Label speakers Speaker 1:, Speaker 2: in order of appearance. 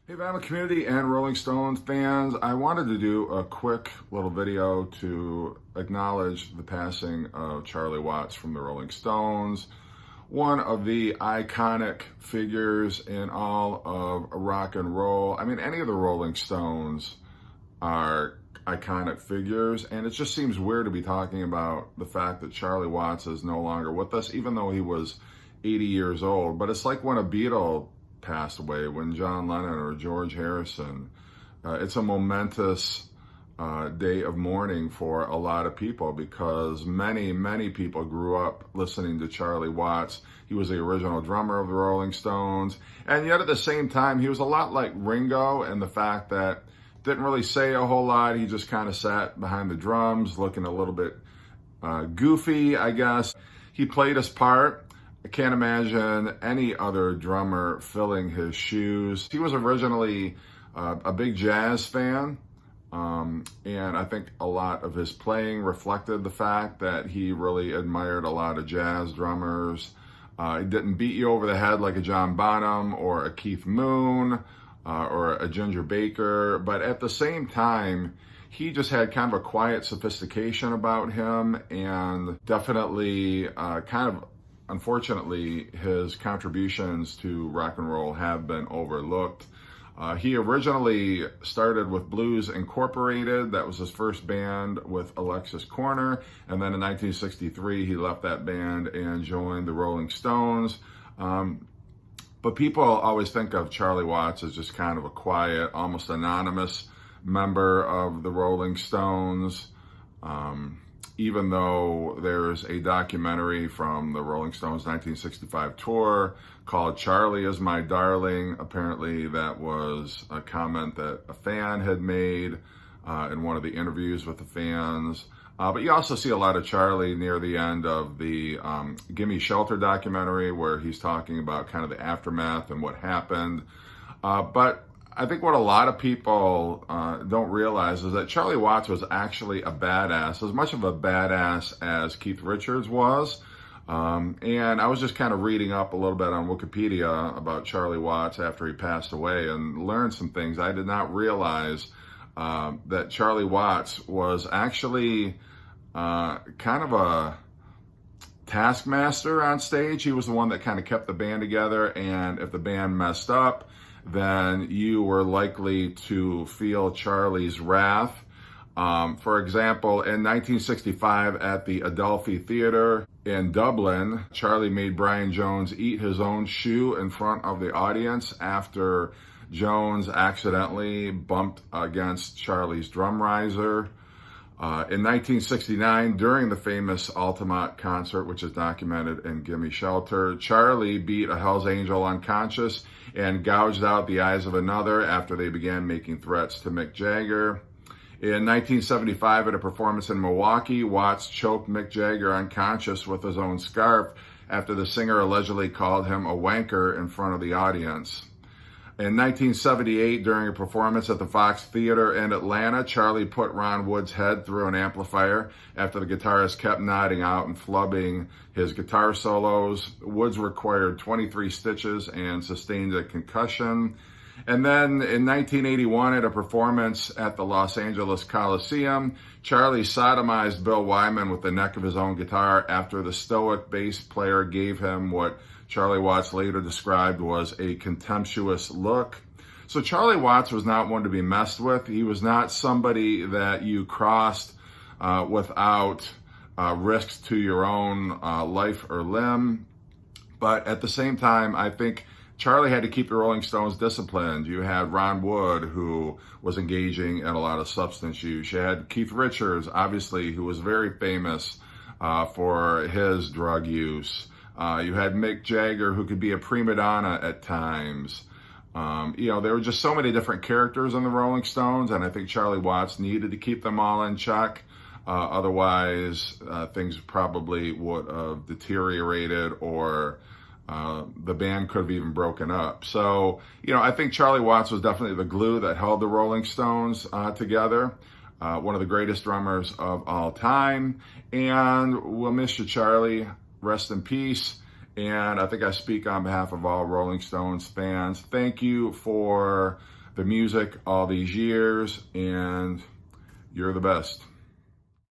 Speaker 1: Hey, Vinyl community and Rolling Stones fans, I wanted to do a quick little video to acknowledge the passing of Charlie Watts from the Rolling Stones, one of the iconic figures in all of rock and roll. I mean, any of the Rolling Stones are iconic figures, and it just seems weird to be talking about the fact that Charlie Watts is no longer with us, even though he was 80 years old. But it's like when a Beatle passed away, when John Lennon or George Harrison. It's a momentous day of mourning for a lot of people because many people grew up listening to Charlie Watts. He was the original drummer of the Rolling Stones, and yet at the same time, he was a lot like Ringo in the fact that didn't really say a whole lot. He just kind of sat behind the drums looking a little bit goofy, I guess. He played his part. I can't imagine any other drummer filling his shoes. He was originally a big jazz fan, and I think a lot of his playing reflected the fact that he really admired a lot of jazz drummers. He didn't beat you over the head like a John Bonham or a Keith Moon or a Ginger Baker, but at the same time, he just had kind of a quiet sophistication about him, and definitely unfortunately, his contributions to rock and roll have been overlooked. He originally started with Blues Incorporated. That was his first band with Alexis Corner. And then in 1963, he left that band and joined the Rolling Stones. But people always think of Charlie Watts as just kind of a quiet, almost anonymous member of the Rolling Stones. Even though there's a documentary from the Rolling Stones 1965 tour called Charlie is My Darling. Apparently that was a comment that a fan had made in one of the interviews with the fans. But you also see a lot of Charlie near the end of the Gimme Shelter documentary, where he's talking about kind of the aftermath and what happened. But I think what a lot of people don't realize is that Charlie Watts was actually a badass, as much of a badass as Keith Richards was. And I was just kind of reading up a little bit on Wikipedia about Charlie Watts after he passed away and learned some things. I did not realize that Charlie Watts was actually kind of a taskmaster on stage. He was the one that kind of kept the band together, and if the band messed up, then you were likely to feel Charlie's wrath. For example, in 1965 at the Adelphi Theatre in Dublin, Charlie made Brian Jones eat his own shoe in front of the audience after Jones accidentally bumped against Charlie's drum riser. In 1969, during the famous Altamont concert, which is documented in Gimme Shelter, Charlie beat a Hell's Angel unconscious and gouged out the eyes of another after they began making threats to Mick Jagger. In 1975, at a performance in Milwaukee, Watts choked Mick Jagger unconscious with his own scarf after the singer allegedly called him a wanker in front of the audience. In 1978, during a performance at the Fox Theater in Atlanta, Charlie put Ron Wood's head through an amplifier after the guitarist kept nodding out and flubbing his guitar solos. Woods required 23 stitches and sustained a concussion. And then in 1981, at a performance at the Los Angeles Coliseum, Charlie sodomized Bill Wyman with the neck of his own guitar after the stoic bass player gave him what Charlie Watts later described was a contemptuous look. So Charlie Watts was not one to be messed with. He was not somebody that you crossed without risks to your own life or limb. But at the same time, I think Charlie had to keep the Rolling Stones disciplined. You had Ron Wood, who was engaging in a lot of substance use. You had Keith Richards, obviously, who was very famous for his drug use. You had Mick Jagger, who could be a prima donna at times. There were just so many different characters in the Rolling Stones, and I think Charlie Watts needed to keep them all in check. Otherwise, things probably would have deteriorated, or the band could have even broken up. So, I think Charlie Watts was definitely the glue that held the Rolling Stones together. One of the greatest drummers of all time. And we'll miss you, Charlie. Rest in peace. And I think I speak on behalf of all Rolling Stones fans. Thank you for the music all these years, and you're the best.